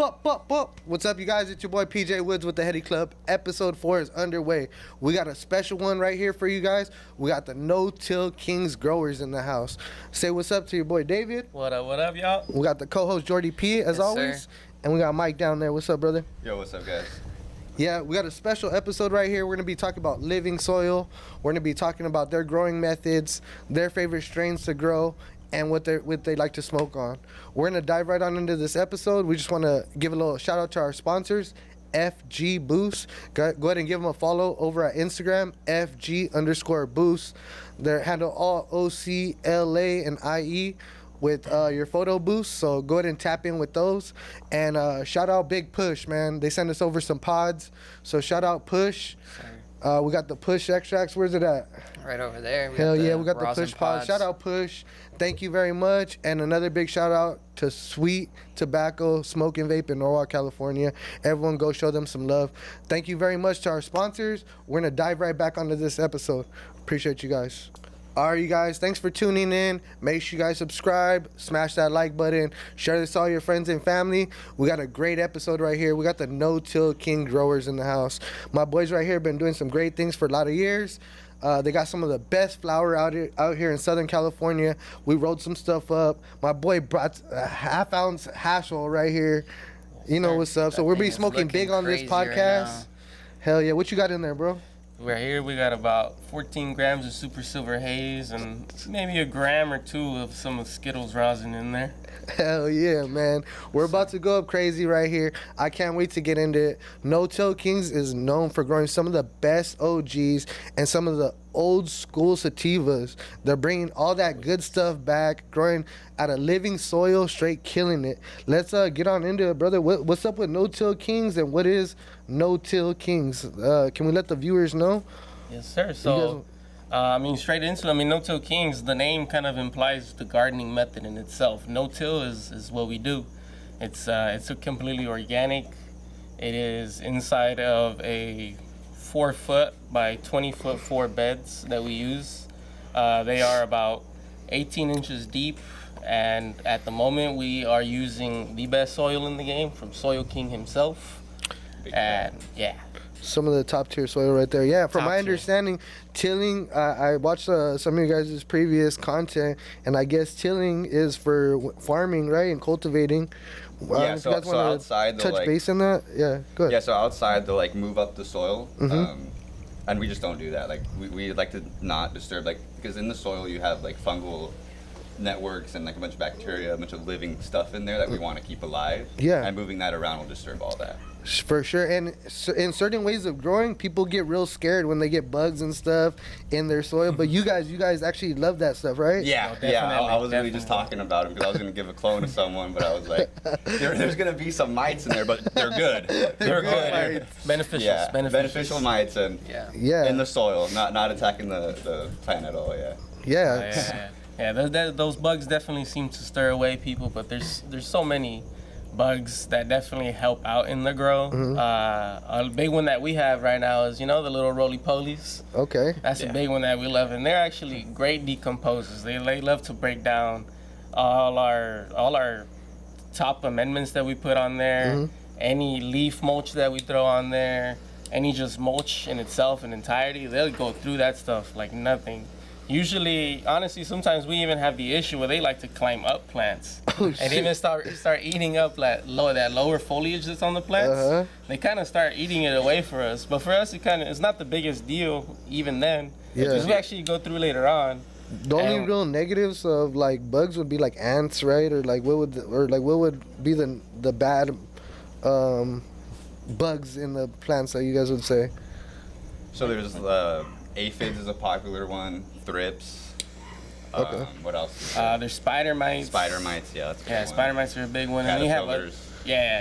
What's up, you guys? It's your boy PJ Woods with the Heady Club. Episode 4 is underway. We got a special one right here for you guys. We got the No-Till Kings growers in the house. Say what's up to your boy David. What up, y'all? We got the co-host Jordy P, as always. Sir. And we got Mike down there. What's up, brother? Yo, what's up, guys? Yeah, we got a special episode right here. We're going to be talking about living soil. We're going to be talking about their growing methods, their favorite strains to grow, and what they like to smoke on. We're going to dive right on into this episode. We just want to give a little shout out to our sponsors, FG Boost. Go ahead and give them a follow over at Instagram, FG_Boost. Their handle all OCLA and IE with your photo boost. So go ahead and tap in with those. And shout out Big Push, man. They sent us over some pods. So shout out Push. We got the Push extracts. Where's it at? Right over there. Hell yeah, we got the rosin Push pods. Shout out Push. Thank you very much. And another big shout out to Sweet Tobacco Smoke and Vape in Norwalk, California. Everyone go show them some love. Thank you very much to our sponsors. We're going to dive right back onto this episode. Appreciate you guys. All right, you guys, thanks for tuning in. Make sure you guys subscribe, smash that like button, share this to all your friends and family. We got a great episode right here. We got the No-Till King growers in the house. My boys right here have been doing some great things for a lot of years. They got some of the best flower out here in Southern California. We rolled some stuff up. My boy brought a half-ounce hash oil right here. You know what's up. So we'll be smoking big on this podcast. Right. Hell yeah. What you got in there, bro? Right here we got about 14 grams of Super Silver Haze and maybe a gram or two of some of Skittles rosin in there. Hell yeah, man. We're about to go up crazy right here. I can't wait to get into it. No-Till Kings is known for growing some of the best OGs and some of the old school sativas. They're bringing all that good stuff back, growing out of living soil, straight killing it. Let's get on into it, brother. What's up with No-Till Kings and what is No-Till Kings? Can we let the viewers know? Yes, sir. So, straight into it. No-Till Kings, the name kind of implies the gardening method in itself. No-till is what we do. It's a completely organic. It is inside of a 4-foot by 20-foot 4 beds that we use. They are about 18 inches deep, and at the moment we are using the best soil in the game from Soil King himself. And yeah. Some of the top tier soil right there. Yeah, from my tier. understanding, tilling, I watched some of you guys' previous content, and I guess tilling is for farming, right, and cultivating. Yeah, if you guys so wanna outside they'll, touch base in that? Yeah, good. Yeah, so outside they'll move up the soil, Mm-hmm. and we just don't do that. We like to not disturb, because in the soil you have fungal networks and a bunch of bacteria, a bunch of living stuff in there that we want to keep alive. Yeah. And moving that around will disturb all that. For sure. And in certain ways of growing, people get real scared when they get bugs and stuff in their soil. But you guys actually love that stuff, right? Yeah, No, yeah. I was definitely. really just talking about them because I was going to give a clone to someone, but I was like, there's going to be some mites in there, but they're good. They're good. mites. Beneficial. Yeah, beneficial mites and Yeah. in the soil, not attacking the plant at all. Yeah. Yeah. Those bugs definitely seem to stir away people, but there's so many bugs that definitely help out in the grow. A big one that we have right now is the little roly-polies. Okay. That's a big one that we love, and they're actually great decomposers. They love to break down all our top amendments that we put on there, any leaf mulch that we throw on there, any just mulch in itself in entirety. They'll go through that stuff like nothing. Usually, honestly, sometimes we even have the issue where they like to climb up plants and even start eating up that lower foliage that's on the plants. They kind of start eating it away for us. But for us, it's not the biggest deal even then. Yeah. Because we actually go through later on. The only real negatives of bugs would be ants, right? Or what would be the bad bugs in the plants that you guys would say? So there's aphids is a popular one, thrips. Okay. What else? There's spider mites. Spider mites, yeah. That's a good one. Spider mites are a big one. And we have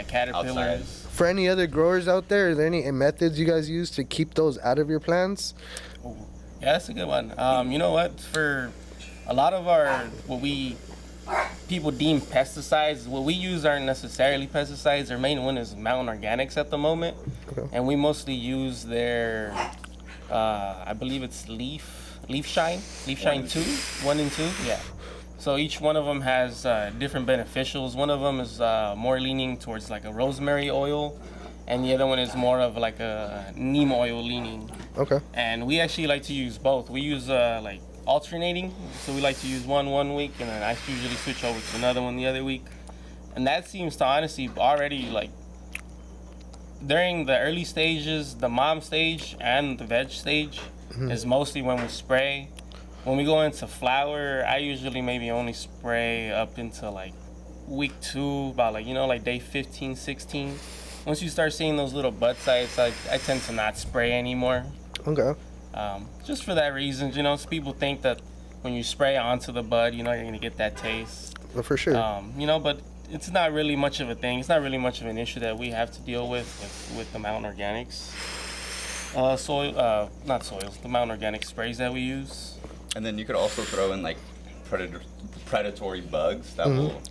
caterpillars. Outside. For any other growers out there, is there any methods you guys use to keep those out of your plants? Yeah, that's a good one. You know what? For a lot of people deem pesticides, what we use aren't necessarily pesticides. Our main one is Mountain Organics at the moment. Okay. And we mostly use their, I believe it's Leaf Shine 2, 1 and 2, yeah. So each one of them has different beneficials. One of them is more leaning towards like a rosemary oil, and the other one is more of like a neem oil leaning. Okay. And we actually like to use both. We use like alternating, so we like to use one week, and then I usually switch over to another one the other week. And that seems to honestly already like during the early stages, the mom stage and the veg stage is mostly when we spray. When we go into flower, I usually maybe only spray up into like week 2, about like, like day 15, 16. Once you start seeing those little bud sites, I tend to not spray anymore. Okay. Just for that reason, so people think that when you spray onto the bud, you're gonna get that taste. Well, for sure. But it's not really much of a thing. It's not really much of an issue that we have to deal with the Mountain Organics not soils, the Mountain Organic sprays that we use. And then you could also throw in like predatory bugs that will,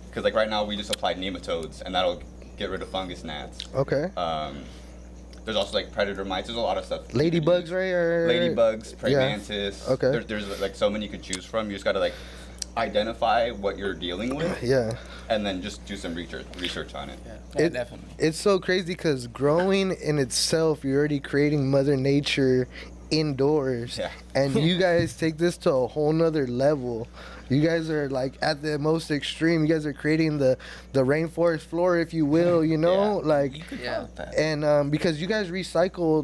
because like right now we just applied nematodes and that'll get rid of fungus gnats. Okay. There's also like predator mites. There's a lot of stuff. Ladybugs, right? Or Ladybugs, praying mantis. Okay. There's like so many you could choose from. You just gotta like identify what you're dealing with. Yeah. And then just do some research on it. Yeah, definitely. It's so crazy because growing in itself, you're already creating Mother Nature indoors. Yeah. And you guys take this to a whole nother level. You guys are like at the most extreme. You guys are creating the rainforest floor, if you will, You like, could call it that. and because you guys recycle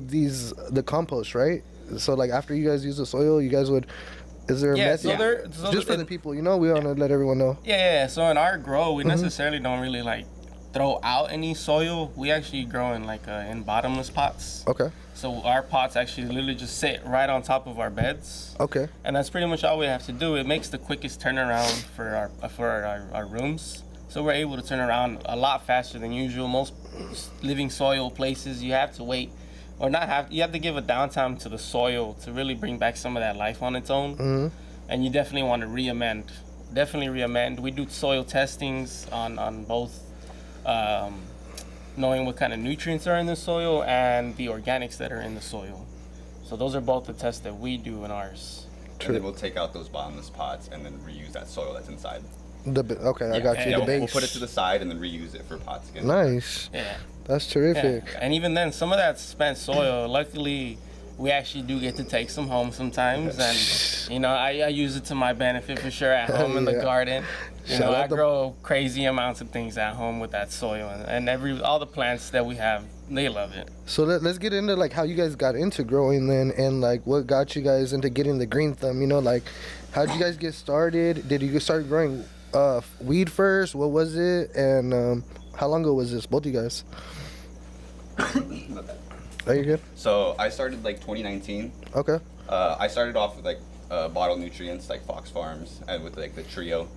the compost, right? So like after you guys use the soil, you guys would, is there a method? Just for the people, we want to let everyone know. Yeah. So in our grow, we necessarily don't really like throw out any soil. We actually grow in like in bottomless pots. Okay. So our pots actually literally just sit right on top of our beds. Okay. And that's pretty much all we have to do. It makes the quickest turnaround for our rooms. So we're able to turn around a lot faster than usual. Most living soil places, you have to wait, or you have to give a downtime to the soil to really bring back some of that life on its own. And you definitely want to re-amend. We do soil testings on both, knowing what kind of nutrients are in the soil and the organics that are in the soil. So those are both the tests that we do in ours. And then we'll take out those bottomless pots and then reuse that soil that's inside. I got you. Yeah, The base. We'll put it to the side and then reuse it for pots again. Nice. Yeah. That's terrific. Yeah. And even then, some of that spent soil, luckily, we actually do get to take some home sometimes. And, I use it to my benefit for sure at home in the garden. I grow crazy amounts of things at home with that soil. And all the plants that we have, they love it. So let's get into like how you guys got into growing then, and like what got you guys into getting the green thumb. Like how'd you guys get started? Did you start growing weed first? What was it? And how long ago was this, both you guys? Are you good? So I started like 2019. Okay. I started off with like bottled nutrients like Fox Farms and with like the trio.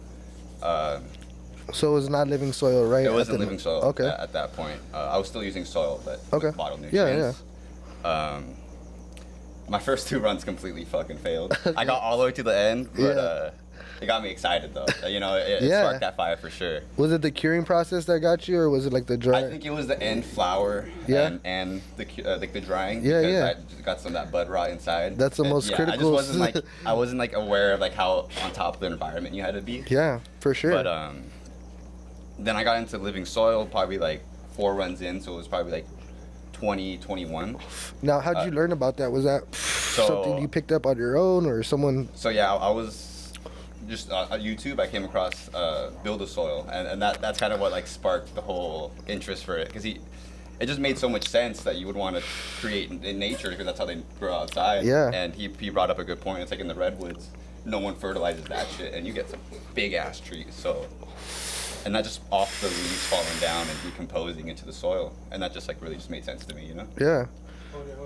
So it was not living soil, right? It wasn't living soil. Okay. At that point, I was still using soil, but with bottled Yeah, nutrients. My first 2 runs completely fucking failed. I got all the way to the end, but it got me excited though. It sparked that fire for sure. Was it the curing process that got you, or was it like the dry? I think it was the end flower and the drying. Yeah, because yeah. I just got some of that bud rot inside. That's the most critical. I wasn't like aware of like how on top of the environment you had to be. Yeah, for sure. But then I got into living soil probably like 4 runs in, so it was probably like 2021. Now, how'd you learn about that? Was that something you picked up on your own, or someone? So yeah, I was just on YouTube. I came across Build a Soil, and that's kind of what like sparked the whole interest for it, because it just made so much sense that you would want to create in nature, because that's how they grow outside. Yeah. And he brought up a good point. It's like in the redwoods, no one fertilizes that shit, and you get some big ass trees. So. And not just off the leaves falling down and decomposing into the soil, and that just like really just made sense to me, Yeah. Hold it.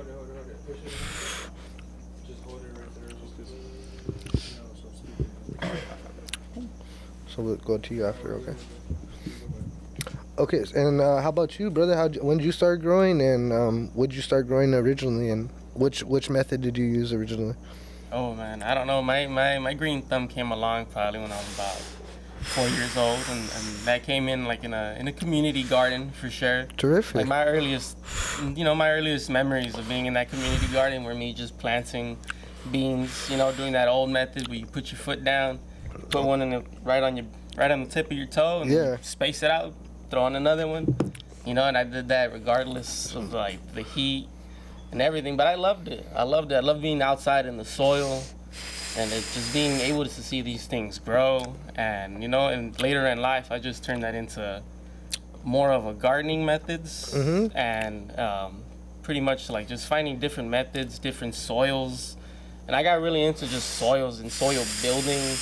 Push it. Just hold it right there, just because, So we'll go to you after, okay? Okay, and how about you, brother? When did you start growing, and would you start growing originally, and which method did you use originally? Oh man, I don't know. My green thumb came along probably when I was about 4 years old, and that came in like in a community garden for sure. Terrific. Like my earliest memories of being in that community garden were me just planting beans, doing that old method where you put your foot down put one in the, right on the tip of your toe, and Yeah. space it out, throw on another one. You know, and I did that regardless of like the heat and everything. But I loved it. I loved being outside in the soil, and it just being able to see these things grow. And you know, and later in life, I just turned that into more of a gardening methods, and pretty much like just finding different methods, different soils. And I got really into just soils and soil building,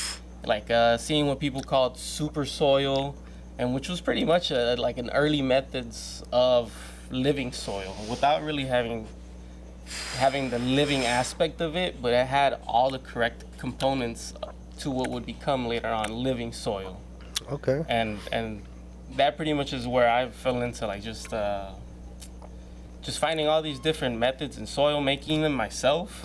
like seeing what people called super soil, and which was pretty much like an early methods of living soil without really having the living aspect of it, but it had all the correct components to what would become later on living soil. Okay. And that pretty much is where I fell into like just finding all these different methods in soil, making them myself.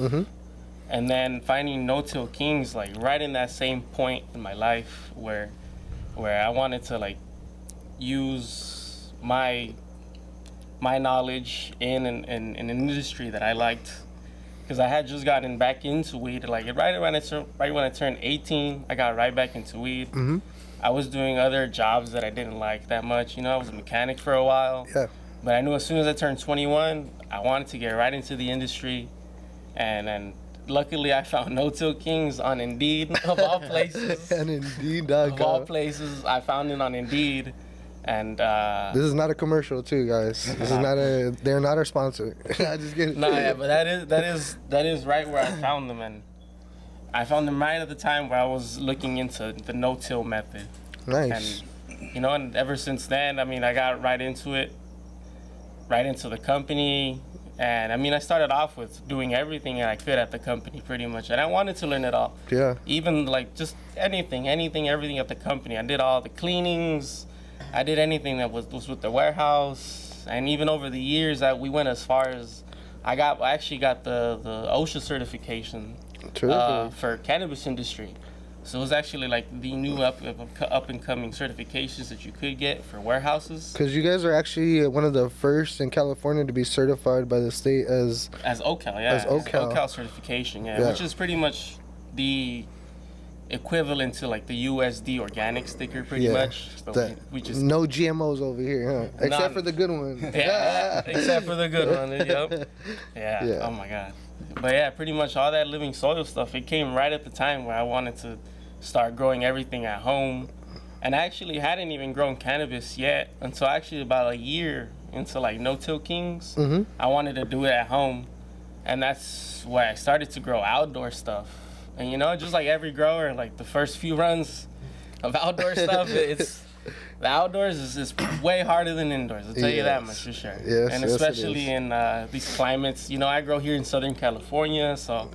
And then finding No-Till Kings like right in that same point in my life where I wanted to like use my knowledge in an industry that I liked, because I had just gotten back into weed. Like right when I turned 18, I got right back into weed. I was doing other jobs that I didn't like that much. You know, I was a mechanic for a while. Yeah. But I knew as soon as I turned 21, I wanted to get right into the industry, and luckily I found No-Till Kings on Indeed, of all places. And Indeed.com. Of all places, I found it on Indeed, and This is not a commercial, too, guys. This is not they're not our sponsor. I just get it. no, yeah, but that is right where I found them, and I found them right at the time where I was looking into the no-till method. Nice. And you know, and ever since then, I mean, I got right into it, right into the company. And I mean, I started off with doing everything I could at the company pretty much. And I wanted to learn it all. Yeah. Even like just everything at the company. I did all the cleanings. I did anything that was with the warehouse. And even over the years, we went as far as I actually got the OSHA certification for cannabis industry. So it was actually like the new up and coming certifications that you could get for warehouses. Because you guys are actually one of the first in California to be certified by the state as OCal, yeah. As OCal. OCal certification, yeah, Yeah. which is pretty much the equivalent to like the USD organic sticker, pretty much. So we just no GMOs over here, huh? Except for the good one. yeah, except for the good one. Yep. Yeah. Yeah. Oh my God. But yeah, pretty much all that living soil stuff. It came right at the time where I wanted to start growing everything at home. And I actually hadn't even grown cannabis yet until actually about a year into like No-Till Kings. I wanted to do it at home. And that's where I started to grow outdoor stuff. And you know, just like every grower, like the first few runs of outdoor stuff, the outdoors is way harder than indoors. I'll tell you that much for sure. Yes, and yes, it especially is. in these climates. You know, I grow here in Southern California, so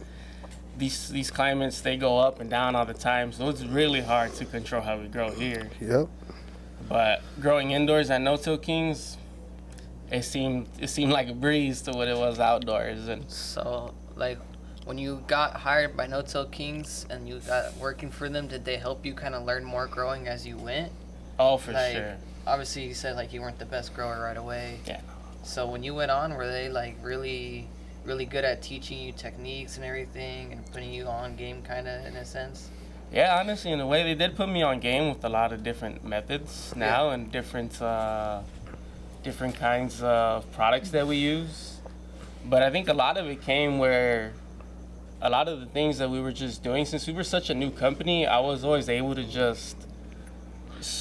these climates, they go up and down all the time. So it's really hard to control how we grow here. Yep. But growing indoors at No-Till Kings, it seemed like a breeze to what it was outdoors. And So, like, when you got hired by No-Till Kings and you got working for them, did they help you kind of learn more growing as you went? oh, for Like, sure. Obviously, you said, like, you weren't the best grower right away. Yeah. So when you went on, were they, like, really, really good at teaching you techniques and everything and putting you on game kind of in a sense? Yeah, honestly, in a way, they did put me on game with a lot of different methods now and different kinds of products that we use. But I think a lot of it came where a lot of the things that we were just doing, since we were such a new company, I was always able to just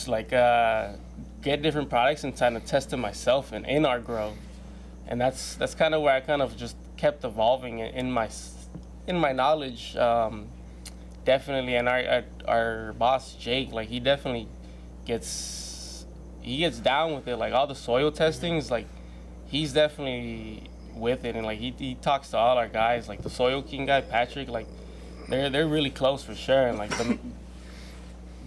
like get different products and kind of test them myself and in our grow. And that's kind of where I kind of just kept evolving in my knowledge. Definitely, and our boss Jake, like he definitely gets down with it. Like all the soil testings, like he's definitely with it, and like he talks to all our guys, like the Soil King guy Patrick, like they're really close for sure, and like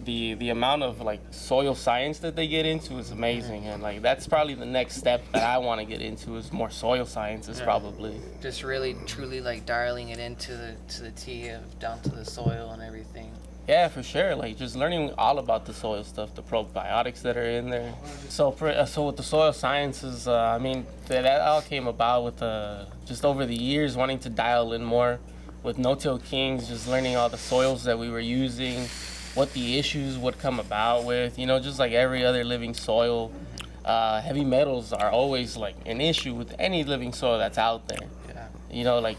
the amount of like soil science that they get into is amazing, and like that's probably the next step that I want to get into is more soil sciences probably. Just really, truly, like, dialing it into the T of down to the soil and everything. Yeah, for sure. Like just learning all about the soil stuff, the probiotics that are in there. So with the soil sciences, I mean that all came about with just over the years wanting to dial in more with No-Till Kings, just learning all the soils that we were using, what the issues would come about with. You know, just like every other living soil, heavy metals are always like an issue with any living soil that's out there. Yeah. You know, like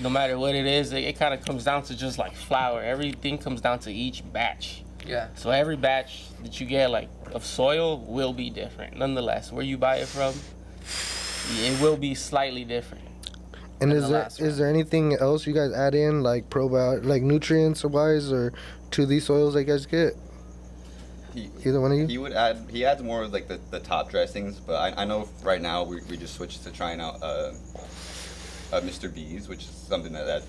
no matter what it is, it kind of comes down to just like flour. Everything comes down to each batch. Yeah. So every batch that you get like of soil will be different. Nonetheless, where you buy it from, it will be slightly different. And in is the there last round. is there anything else you guys add in like probiotic, like nutrients wise, or to these soils that you guys get? Either one of you? He adds more of like the top dressings, but I know right now we just switched to trying out Mr. B's, which is something that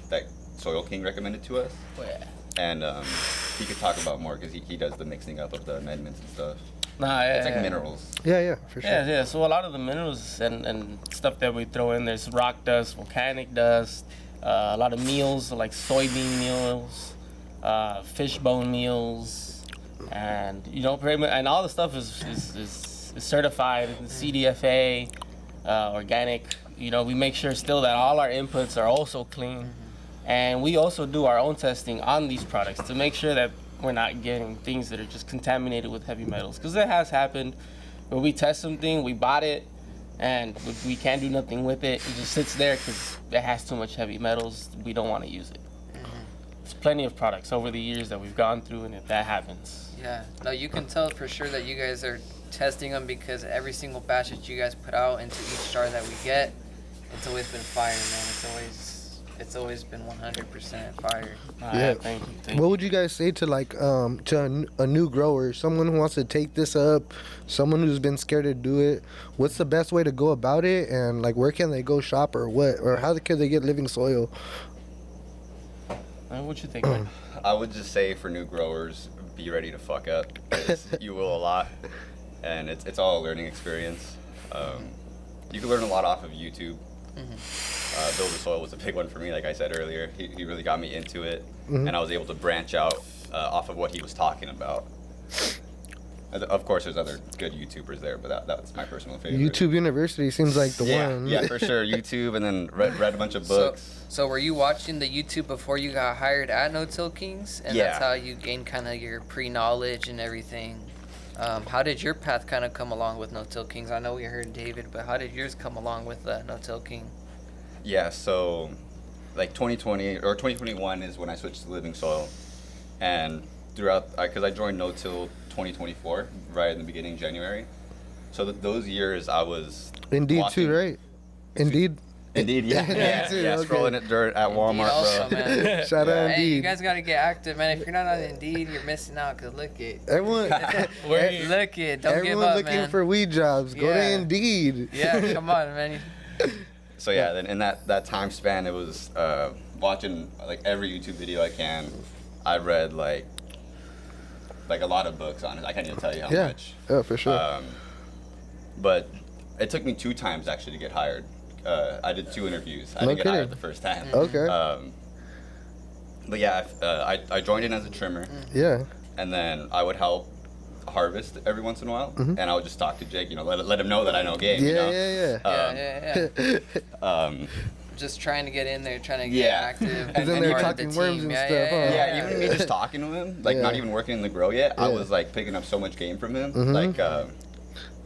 Soil King recommended to us. Oh, yeah. And he could talk about more because he does the mixing up of the amendments and stuff. Nah, It's like yeah. minerals. Yeah, for sure. Yeah. So a lot of the minerals and stuff that we throw in, there's rock dust, volcanic dust, a lot of meals like soybean meals, fish bone meals, and you know, pretty much, and all the stuff is certified CDFA, organic. You know, we make sure still that all our inputs are also clean, and we also do our own testing on these products to make sure that we're not getting things that are just contaminated with heavy metals. Because it has happened where we test something, we bought it, and we can't do nothing with it. It just sits there because it has too much heavy metals. We don't want to use it. There's plenty of products over the years that we've gone through, and if that happens. Yeah. No, you can tell for sure that you guys are testing them because every single batch that you guys put out into each jar that we get, it's always been fire, man. It's always been 100% fire. Yeah. Thank you. What would you guys say to like to a new grower, someone who wants to take this up, someone who's been scared to do it? What's the best way to go about it, and like where can they go shop, or what, or how can they get living soil? What you think, man? I would just say for new growers, be ready to fuck up. 'Cause you will a lot, and it's all a learning experience. You can learn a lot off of YouTube. Build the Soil was a big one for me, like I said earlier. He really got me into it, and I was able to branch out off of what he was talking about. Of course, there's other good YouTubers there, but that's my personal favorite. YouTube University seems like the one. Yeah, for sure. YouTube, and then read a bunch of books. So were you watching the YouTube before you got hired at No Till Kings? And Yeah. that's how you gained kind of your pre-knowledge and everything. How did your path kind of come along with No Till Kings? I know we heard David, but how did yours come along with No Till King? Yeah, so like 2020 or 2021 is when I switched to Living Soil, and throughout, because I joined No Till 2024 right in the beginning, January. So those years I was Indeed watching- too, right? Indeed. Indeed, yeah, yeah, Too, yeah. okay. Scrolling it dirt at Walmart, also, bro. man. Shout out Hey, you Indeed. guys gotta get active, man. If you're not on Indeed, you're missing out. Cause look it, Everyone, Where you- look it. Don't give everyone up, looking man. for weed jobs. Go to Yeah. Indeed. Yeah, come on, man. So yeah, then in that time span, it was watching like every YouTube video I can. I read like a lot of books on it. I can't even tell you how Yeah. much. Oh, for sure. But it took me 2 times actually to get hired. I did 2 interviews. I No didn't get hired kidding. the first time. Okay. But yeah, I joined in as a trimmer, Yeah. and then I would help harvest every once in a while, and I would just talk to Jake, let him know that I know game. you know? Yeah. Yeah. Um, Just trying to get in there, trying to get Yeah. active. He's in and there part of talking the worms team. and Yeah, stuff, huh? yeah, even me just talking to him, like Yeah. not even working in the grow yet, I Yeah. was like picking up so much game from him. Mhm. Like,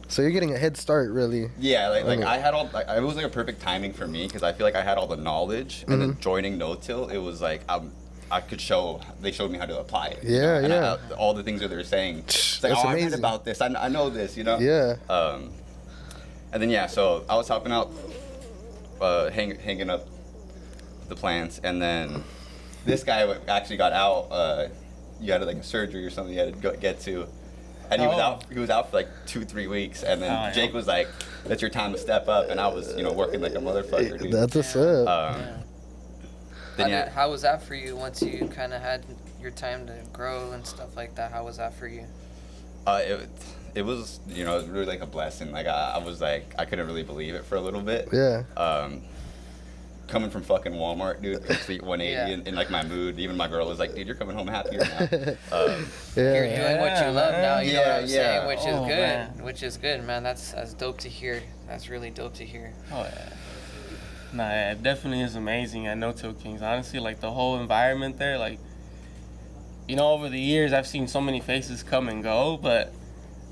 So you're getting a head start, really. yeah, like Okay. I had all, like, it was like a perfect timing for me because I feel like I had all the knowledge, and then joining No Till, it was like they showed me how to apply it. you Yeah, know? And yeah. all the things that they're saying, it's like, That's oh, I read amazing. about this, I know this, you know. Yeah. And then yeah, so I was helping out, hanging up the plants, and then this guy actually got out. You had like a surgery or something you had to get to, and he was Oh. out. He was out for like 2-3 weeks, and then Oh, yeah. Jake was like, "It's your time to step up," and I was, working like a motherfucker, dude. That's what's up. Then yeah, How was that for you once you kind of had your time to grow and stuff like that? How was that for you? it was it was really like a blessing. Like I was like I couldn't really believe it for a little bit. Yeah. Coming from fucking Walmart, dude, complete 180 Yeah. in like my mood. Even my girl was like, "Dude, you're coming home happier now." You're Yeah. doing what you love now, you know what I'm Yeah, saying? yeah. Which is Oh, good. man. Which is good, man. That's dope to hear. That's really dope to hear. Oh yeah. Nah, yeah, it definitely is amazing at No Till Kings. Honestly, like the whole environment there, like you know, over the years, I've seen so many faces come and go, but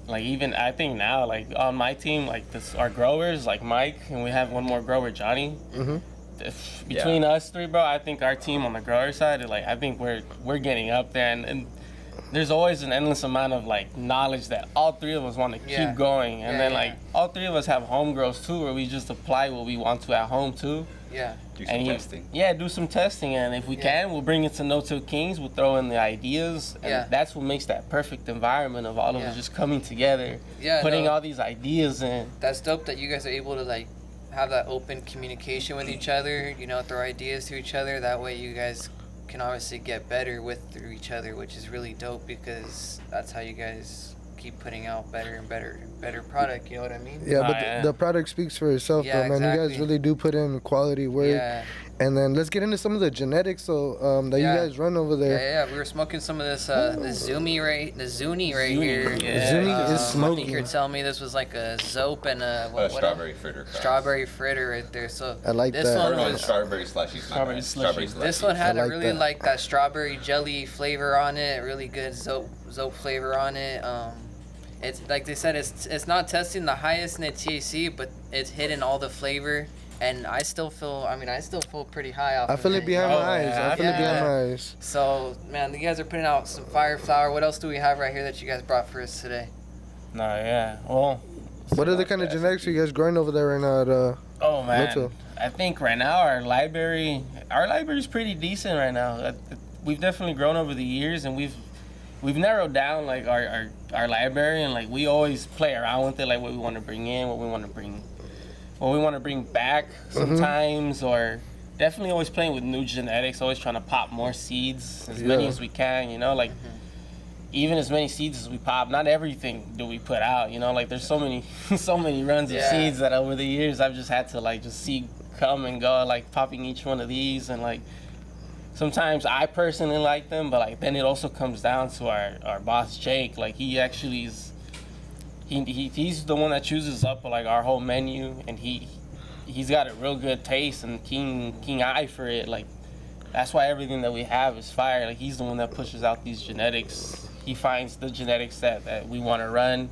like even I think now, like on my team, like our growers, like Mike, and we have one more grower, Johnny. Mhm. Between us three, bro, I think our team on the grower side, like I think we're getting up there, and there's always an endless amount of like knowledge that all three of us want to Yeah. keep going, and Yeah, then yeah. like all three of us have home grows too, where we just apply what we want to at home too. Yeah. Do some And testing. Yeah, do some testing, and if we Yeah. can, we'll bring it to No Till Kings. We'll throw in the ideas, and Yeah. that's what makes that perfect environment of all of Yeah. us just coming together, Yeah. putting no, all these ideas in. that's dope that you guys are able to like have that open communication with each other. You know, throw ideas to each other. That way, you guys can obviously get better through each other, which is really dope because that's how you guys keep putting out better and better product. You know what I mean? Yeah, but yeah. the product speaks for itself, Yeah, though, man. You guys exactly. really do put in quality work. Yeah. And then let's get into some of the genetics that Yeah. you guys run over there. Yeah. We were smoking some of this the Zuni the Zuni right Zuni, here. yeah. Zuni is I think smoking. you're telling me this was like a Zope and a Strawberry fritter. crust. strawberry fritter right there. So I like this that. one Or no, was strawberry slushies. Strawberry slushy. This one had I like a really that. like that strawberry jelly flavor on it, really good Zope flavor on it. It's like they said, it's not testing the highest in the THC, but it's hitting all the flavor. And I still feel pretty high off. I of feel it behind Oh, my eyes. yeah. I feel it behind Yeah. my eyes. So man, you guys are putting out some fire flower. What else do we have right here that you guys brought for us today? No, yeah. Well, What are the kind of genetics are you guys growing over there right now at oh man, Moto? I think right now our library is pretty decent right now. We've definitely grown over the years, and we've narrowed down like our library, and like we always play around with it, like what we want to bring in, what we want to bring back sometimes, or definitely always playing with new genetics, always trying to pop more seeds, as many Yeah. as we can, you know, like even as many seeds as we pop, not everything do we put out, you know, like there's so many so many runs of Yeah. seeds that over the years I've just had to like just see come and go, like popping each one of these, and like sometimes I personally like them, but like then it also comes down to our boss Jake, like he actually is he's the one that chooses up like our whole menu, and he's got a real good taste and keen eye for it. Like that's why everything that we have is fire. Like he's the one that pushes out these genetics. He finds the genetics that we want to run,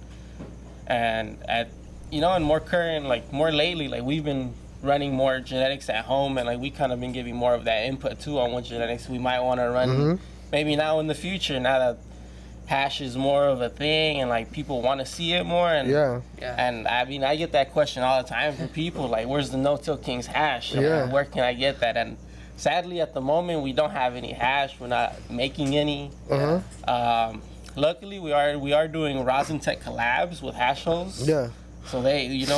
and and more current, like more lately, like we've been running more genetics at home, and like we kind of been giving more of that input too on what genetics we might want to run maybe now in the future, now that hash is more of a thing and like people want to see it more, and Yeah. and I mean I get that question all the time from people, like where's the No Till Kings hash? Yeah. Where can I get that? And sadly at the moment we don't have any hash. We're not making any. Uh-huh. Luckily we are doing rosin tech collabs with hash holes. Yeah. So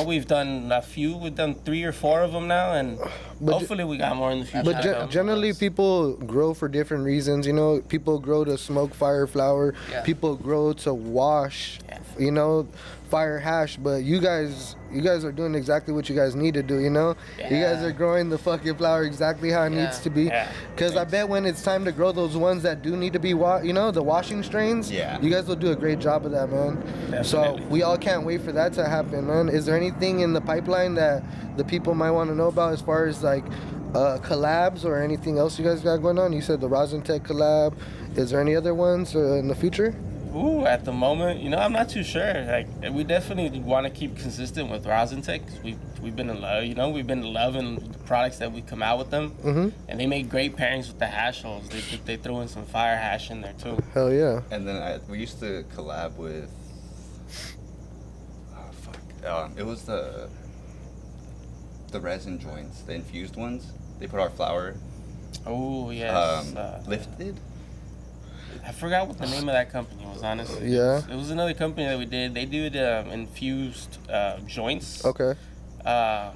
we've done a few. We've done 3 or 4 of them now, and But hopefully we got more in the future. But generally, people grow for different reasons. You know, people grow to smoke fire flower. Yeah. People grow to wash, Yeah. fire hash. But you guys are doing exactly what you guys need to do. You know, you guys Yeah. are growing the fucking flower exactly how it needs to be. Yeah. Cause I bet when it's time to grow those ones that do need to be the washing strains. Yeah. You guys will do a great job of that, man. So Definitely. we all can't wait for that to happen, man. Is there anything in the pipeline that the people might want to know about as far as like collabs or anything else you guys got going on? You said the Rosin Tech collab. Is there any other ones in the future? Ooh, at the moment, I'm not too sure. Like, we definitely want to keep consistent with rosin tech. We've been in love, we've been loving the products that we come out with them, and they make great pairings with the hash holes. They throw in some fire hash in there too. Hell yeah. And then we used to collab with. Oh fuck! It was the resin joints, the infused ones. They put our flour. Oh yes. Lifted. I forgot what the name of that company was, honestly. Yeah. It was another company that we did. They did infused joints. Okay. I'm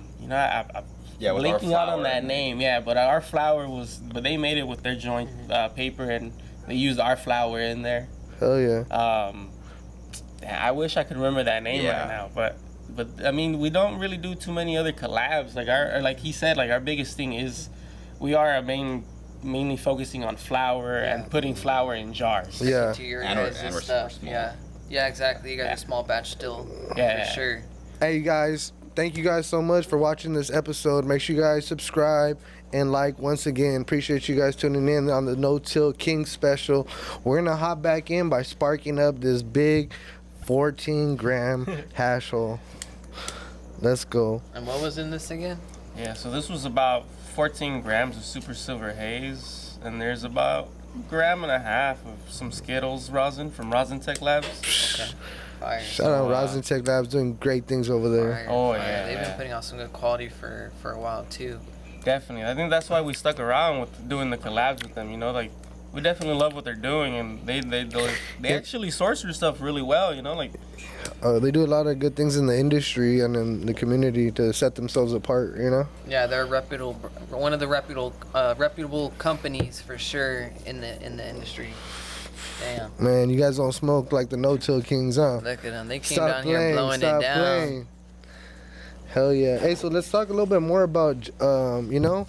Yeah, with blinking our out on flour that and- name. Yeah, but our flour but they made it with their joint paper, and they used our flour in there. Hell yeah. I wish I could remember that name Yeah. right now, but I mean, we don't really do too many other collabs. Like he said, like our biggest thing is we are mainly focusing on flour and putting flour in jars. Yeah. To your And guys' we're stuff. super small. Yeah. Yeah, exactly. You got Yeah. a small batch still. Yeah. For sure. Hey, you guys. thank you guys so much for watching this episode. Make sure you guys subscribe and like once again. Appreciate you guys tuning in on the No Till King special. We're gonna hop back in by sparking up this big 14-gram hash hole. Let's go. And what was in this again? Yeah, so this was about 14 grams of super silver haze, and there's about a gram and a half of some Skittles rosin from Rosin Tech Labs. Okay. Fire. Shout out Rosin Tech Labs doing great things over there. Fire, Oh, fire. yeah, They've yeah. been putting out some good quality for a while too. Definitely. I think that's why we stuck around with doing the collabs with them, you know, like we definitely love what they're doing, and they actually source their stuff really well, you know, like They do a lot of good things in the industry and in the community to set themselves apart, you know? Yeah, they're reputable, one of the reputable companies for sure in the industry. Damn. Man, you guys don't smoke like the No-Till Kings, huh? Look at them. They came Stop down playing, here blowing stop it down. playing. Hell yeah. Hey, so let's talk a little bit more about, you know,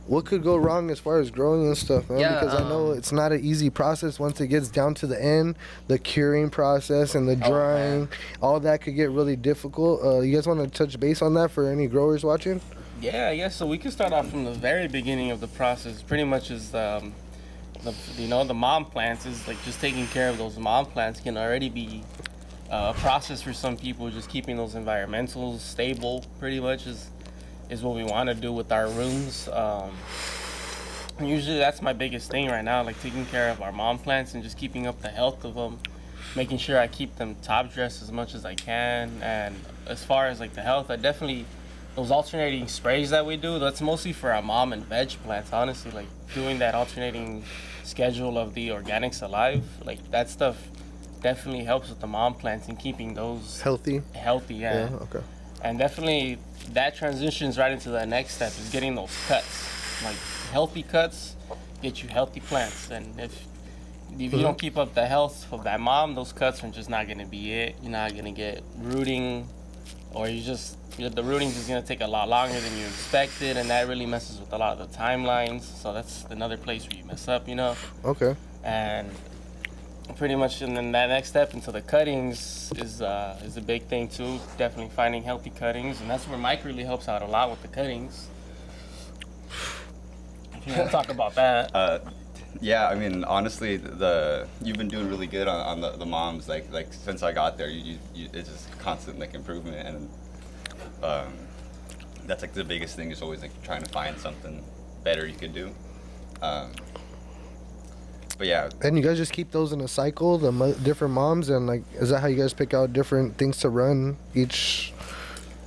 what could go wrong as far as growing and stuff, man? Yeah, Because I know it's not an easy process once it gets down to the end. The curing process and the drying, all that could get really difficult. You guys want to touch base on that for any growers watching? yeah, so we can start off from the very beginning of the process. Pretty much is the mom plants is like just taking care of those mom plants can already be a process for some people. Just keeping those environmentals stable pretty much is what we want to do with our rooms. Usually that's my biggest thing right now, like taking care of our mom plants and just keeping up the health of them, making sure I keep them top dressed as much as I can. And as far as like the health, I definitely, those alternating sprays that we do, that's mostly for our mom and veg plants, honestly. Like doing that alternating schedule of the organics alive, like that stuff definitely helps with the mom plants and keeping those Healthy? yeah. Okay. And definitely that transitions right into the next step is getting those cuts. Like healthy cuts get you healthy plants. And if you don't keep up the health of that mom, those cuts are just not gonna be it. You're not gonna get rooting, or the rooting is gonna take a lot longer than you expected, and that really messes with a lot of the timelines. So that's another place where you mess up, you know. Okay. And pretty much, and then that next step into the cuttings is a big thing too. Definitely finding healthy cuttings, and that's where Mike really helps out a lot with the cuttings. If you want to talk about that. Yeah, I mean, honestly, you've been doing really good on the moms. Like since I got there, it's just constant like improvement, and that's like the biggest thing is always like trying to find something better you could do. But yeah. And you guys just keep those in a cycle, different moms, and like, is that how you guys pick out different things to run each?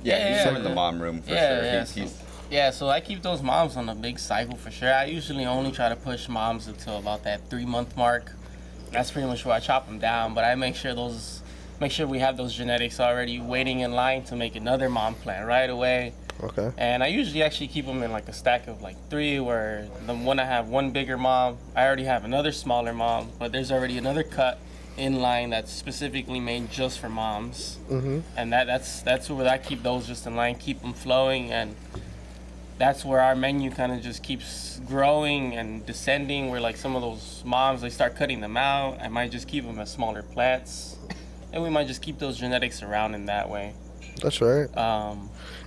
Yeah, he's in the mom room for sure. So I keep those moms on a big cycle for sure. I usually only try to push moms until about that 3-month mark. That's pretty much where I chop them down. But I make sure we have those genetics already waiting in line to make another mom plant right away. Okay. And I usually actually keep them in like a stack of like 3, where when I have one bigger mom, I already have another smaller mom, but there's already another cut in line that's specifically made just for moms. Mm-hmm. And that's where I keep those just in line, keep them flowing, and that's where our menu kind of just keeps growing and descending, where like some of those moms, they start cutting them out. I might just keep them as smaller plants, and we might just keep those genetics around in that way. That's right.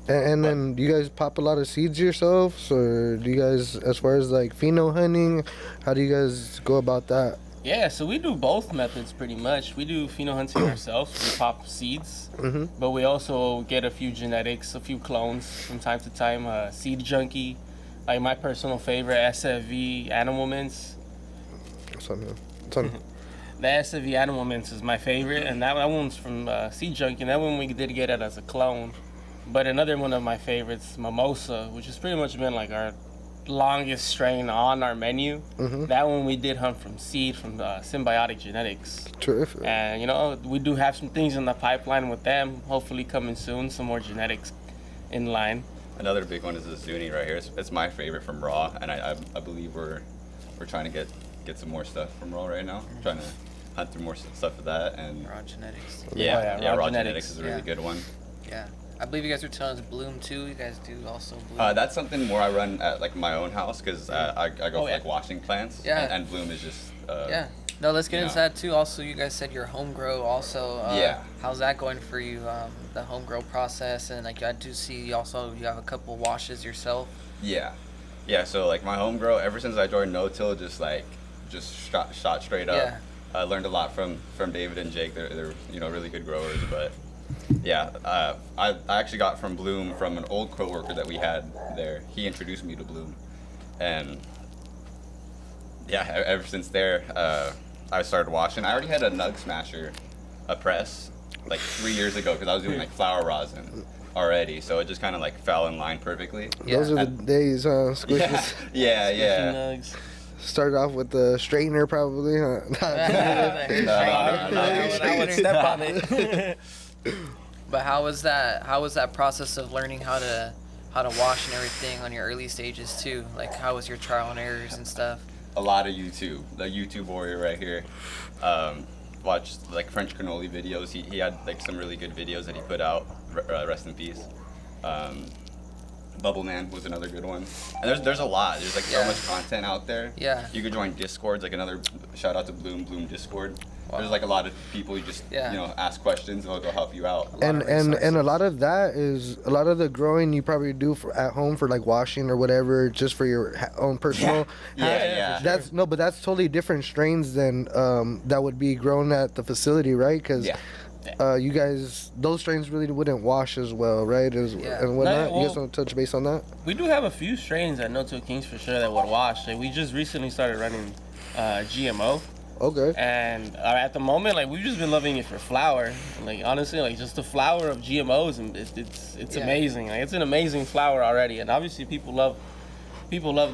And then do you guys pop a lot of seeds yourselves, or do you guys, as far as like pheno hunting, how do you guys go about that? Yeah, so we do both methods pretty much. We do pheno hunting ourselves. We pop seeds, but we also get a few genetics, a few clones from time to time. Seed junkie, like my personal favorite, SFV animal mints. Something. The SFV animal mints is my favorite, and that one's from Seed Junkie. And that one we did get it as a clone. But another one of my favorites, Mimosa, which has pretty much been like our longest strain on our menu. That one we did hunt from seed from Symbiotic Genetics. Terrific. And you know, we do have some things in the pipeline with them. Hopefully coming soon, some more genetics in line. Another big one is the Zuni right here. It's my favorite from Raw, and I believe we're trying to get some more stuff from Raw right now. Trying to hunt through more stuff for that, and Raw genetics. Raw genetics is a really good one. Yeah. I believe you guys were telling us Bloom too. You guys do also Bloom. That's something more I run at like my own house, because I go for like washing plants. Yeah. And Bloom is just yeah. No, let's get You into know. that too. Also, you guys said your home grow. Also, Yeah. how's that going for you? The home grow process, and like I do see also you have a couple washes yourself. Yeah, yeah. So like my home grow, ever since I joined No Till, just shot straight up. Yeah. I learned a lot from David and Jake. They're really good growers. But yeah, I actually got from Bloom from an old coworker that we had there. He introduced me to Bloom, and yeah, ever since there, I started washing. I already had a Nug Smasher, a press, like 3 years ago because I was doing like flower rosin already. So it just kind of like fell in line perfectly. Yeah. Those are the days, Squishes. Yeah. Nugs. Started off with the straightener, probably. Huh? I would step on it. But how was that process of learning how to wash and everything on your early stages too? Like how was your trial and errors and stuff? A lot of YouTube, the YouTube warrior right here. Watched like French cannoli videos. He had like some really good videos that he put out. Rest in peace. Bubble Man was another good one. And there's a lot. There's like so Yeah. much content out there. Yeah. You could join Discords, like another shout out to Bloom Discord. Wow. There's like a lot of people you just Yeah. ask questions and they'll help you out. And of and a resources. lot of that is a lot of the growing you probably do for at home for like washing or whatever, just for your own personal. Yeah. That's no, but that's totally different strains than that would be grown at the facility, right? Because Yeah. you guys, those strains really wouldn't wash as well, right? Yeah. And whatnot. No, You guys well- want to touch base on that? We do have a few strains at No Till Kings for sure that would wash. Like, we just recently started running GMO. Okay. And at the moment, like, we've just been loving it for flour. Like, honestly, like, just the flour of GMOs, and it's Yeah. amazing. Like, it's an amazing flour already. And obviously, people love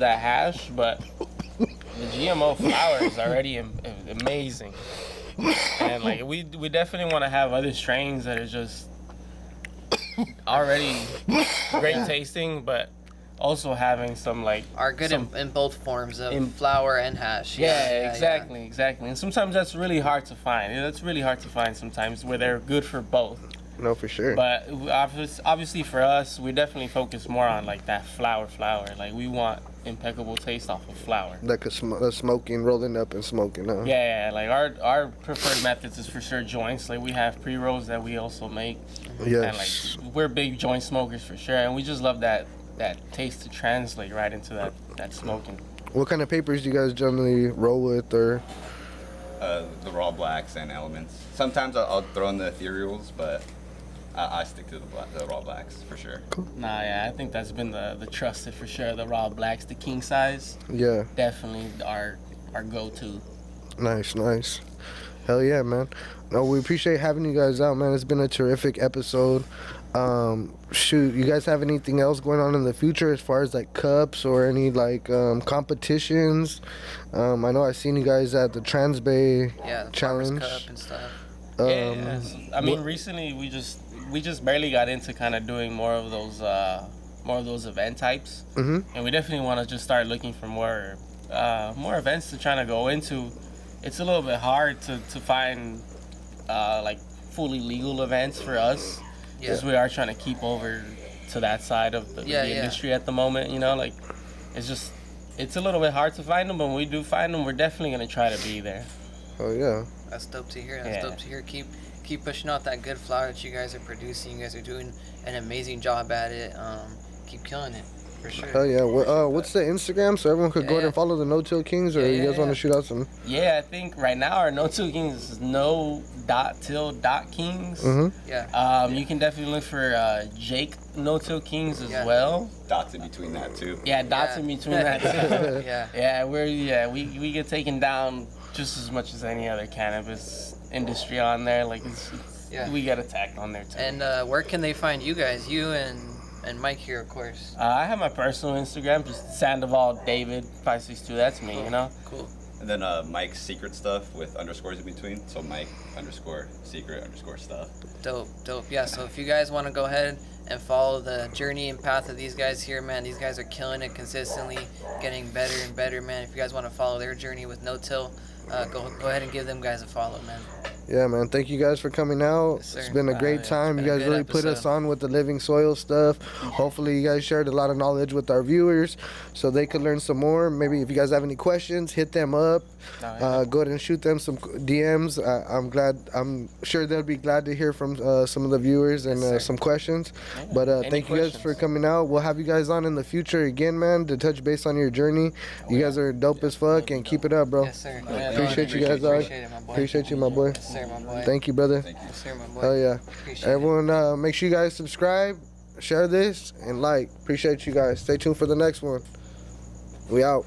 that hash, but the GMO flour is already amazing. And like, we definitely want to have other strains that are just already great tasting, but also having some like Are good some, in both forms of in- flour and hash. yeah, exactly. And sometimes that's really hard to find. That's really hard to find sometimes where they're good for both. No, for sure. But obviously for us, we definitely focus more on like that flour. Like, we want impeccable taste off of flour. Like smoking, rolling up and smoking, huh? Yeah, like our preferred methods is for sure joints. Like, we have pre-rolls that we also make. Yes. And like, we're big joint smokers for sure, and we just love that taste to translate right into that smoking. What kind of papers do you guys generally roll with, or? The raw blacks and elements. Sometimes I'll throw in the ethereals, but I stick to the raw blacks for sure. Nah, yeah, I think that's been the trusted for sure. The raw blacks, the king size, Yeah. definitely our go-to. Nice. Hell yeah, man. No, we appreciate having you guys out, man. It's been a terrific episode. Shoot, you guys have anything else going on in the future as far as like cups or any like competitions? I know I've seen you guys at the Trans Bay Yeah, the Challenge. Farmers Cup and stuff. Yeah, I mean, recently we just barely got into kind of doing more of those event types, and we definitely want to just start looking for more events to try to go into. It's a little bit hard to find like fully legal events for us, because we are trying to keep over to that side of the industry at the moment. Like, it's a little bit hard to find them, but when we do find them, we're definitely gonna try to be there. Oh yeah. That's dope to hear. Yeah. Dope to hear. Keep pushing out that good flour that you guys are producing. You guys are doing an amazing job at it. Keep killing it, for sure. Hell yeah. What's the Instagram so everyone could go ahead and follow the No Till Kings, or you guys want to shoot out some? Yeah, I think right now our No Till Kings is no.till.kings. Yeah. You can definitely look for Jake No Till Kings as well. Dots in between that too. Yeah, dots in between that too. Yeah. We get taken down just as much as any other cannabis industry on there. Like, we get attacked on there too. And where can they find you guys? You and Mike here, of course. I have my personal Instagram, just Sandoval David 562. That's me, Cool. And then Mike's secret stuff with underscores in between. So Mike _secret_stuff. Dope. Yeah, so if you guys want to go ahead and follow the journey and path of these guys here, man, these guys are killing it consistently, getting better and better, man. If you guys want to follow their journey with No Till, go ahead and give them guys a follow, man. Yeah, man. Thank you guys for coming out. Yes, sir. It's been a great yeah, time. it's You been a guys good really put us episode. on with the living soil stuff. Hopefully, you guys shared a lot of knowledge with our viewers so they could learn some more. Maybe if you guys have any questions, hit them up. Go ahead and shoot them some DMs. I'm sure they'll be glad to hear from some of the viewers and Yes, sir. some questions. Yeah. But Any thank you guys questions? for coming out. We'll have you guys on in the future again, man, to touch base on your journey. You guys are dope as fuck, and keep it up, bro. Yes, sir. Appreciate you guys, dog. Appreciate it, my boy. Appreciate you, my boy. Yes, sir, my boy. Thank you, brother. Yes, sir, my boy. Hell yeah. Appreciate it. Everyone, make sure you guys subscribe, share this, and like. Appreciate you guys. Stay tuned for the next one. We out.